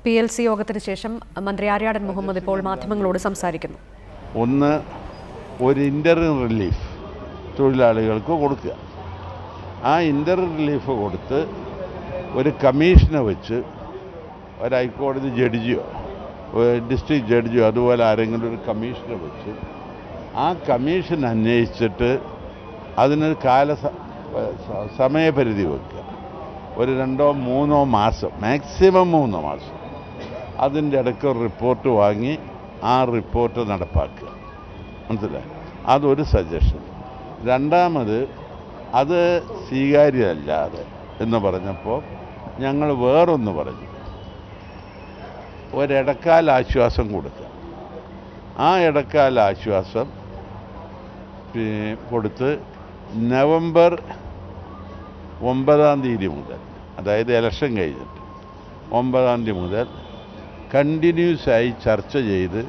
PLC യോഗത്തിന് ശേഷം മന്ത്രി ആര്യാടൻ മുഹമ്മദ് ഇപ്പോൾ മാധ്യമങ്ങളോട് സംസാരിക്കുന്നു. ഒന്ന്, ഒരു ഇൻ്ററിം റിലീഫ് തൊഴിലാളികൾക്ക് കൊടുക്കുക. ആ ഇൻ്ററിം റിലീഫ് കൊടുത്ത് ഒരു കമ്മീഷനെ വെച്ച് ഒരു ഹൈക്കോടതി ജഡ്ജിയോ ഡിസ്ട്രിക്ട് ജഡ്ജിയോ അതുപോലെ ആരെങ്കിലും ഒരു കമ്മീഷനെ വെച്ച് ആ കമ്മീഷൻ അന്വേഷിച്ചിട്ട് അതിനൊരു സമയപരിധി വെക്കുക. ഒരു 2-3 മാസം, മാക്സിമം 3 മാസം അതിൻ്റെ ഇടയ്ക്ക് ഒരു റിപ്പോർട്ട് വാങ്ങി ആ റിപ്പോർട്ട് നടപ്പാക്കുക. മനസ്സിലായി? അതൊരു സജഷൻ. രണ്ടാമത്, അത് സ്വീകാര്യമല്ലാതെ എന്ന് പറഞ്ഞപ്പോൾ ഞങ്ങൾ വേറൊന്ന് പറഞ്ഞു, ഒരിടക്കാല ആശ്വാസം കൊടുക്കുക. ആ ഇടക്കാല ആശ്വാസം കൊടുത്ത് നവംബർ 9 മുതൽ, അതായത് ഇലക്ഷൻ കഴിഞ്ഞിട്ട് 9 മുതൽ കണ്ടിന്യൂസ് ആയി ചർച്ച ചെയ്ത്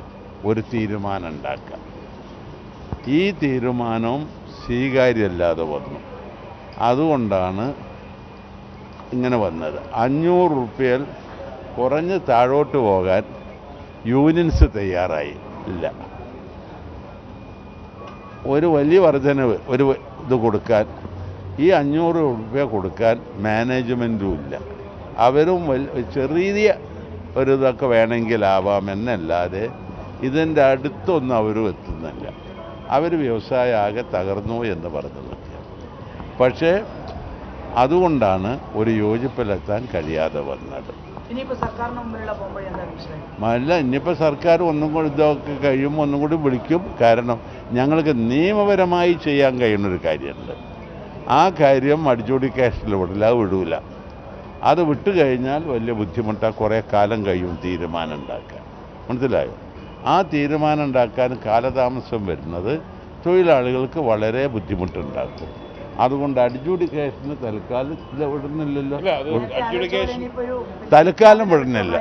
ഒരു തീരുമാനം ഉണ്ടാക്കാം. ഈ തീരുമാനവും സ്വീകാര്യമല്ലാതെ വന്നു. അതുകൊണ്ടാണ് ഇങ്ങനെ വന്നത്. 500 റുപ്യയിൽ കുറഞ്ഞ് താഴോട്ട് പോകാൻ യൂണിയൻസ് തയ്യാറായി ഇല്ല. ഒരു വലിയ വർധനവ് ഇത് കൊടുക്കാൻ, ഈ 500 റുപ്യ കൊടുക്കാൻ മാനേജ്മെൻറ്റും ഇല്ല. അവരും ചെറിയ ഒരു ഇതൊക്കെ വേണമെങ്കിലാവാമെന്നല്ലാതെ ഇതിൻ്റെ അടുത്തൊന്നും അവരും എത്തുന്നില്ല. അവർ വ്യവസായം ആകെ തകർന്നു എന്ന് പറഞ്ഞു നിൽക്കുകയാണ്. പക്ഷേ അതുകൊണ്ടാണ് ഒരു യോജിപ്പിലെത്താൻ കഴിയാതെ വന്നത്. അല്ല, ഇനിയിപ്പോൾ സർക്കാർ ഒന്നും കൂടി ഇതൊക്കെ കഴിയുമ്പോൾ ഒന്നും കൂടി വിളിക്കും. കാരണം ഞങ്ങൾക്ക് നിയമപരമായി ചെയ്യാൻ കഴിയുന്നൊരു കാര്യമുണ്ട്. ആ കാര്യം അഡ്ജുഡിക്കേഷനിൽ വിടില്ല, അത് വിടൂല. അത് വിട്ടു കഴിഞ്ഞാൽ വലിയ ബുദ്ധിമുട്ടാണ്. കുറേ കാലം കഴിയും തീരുമാനം ഉണ്ടാക്കാൻ. മനസ്സിലായോ? ആ തീരുമാനം ഉണ്ടാക്കാൻ കാലതാമസം വരുന്നത് തൊഴിലാളികൾക്ക് വളരെ ബുദ്ധിമുട്ടുണ്ടാക്കും. അതുകൊണ്ട് അഡ്ജുഡിക്കേഷന് തൽക്കാലം വിടുന്നില്ലല്ലോ, തൽക്കാലം വിടുന്നില്ല.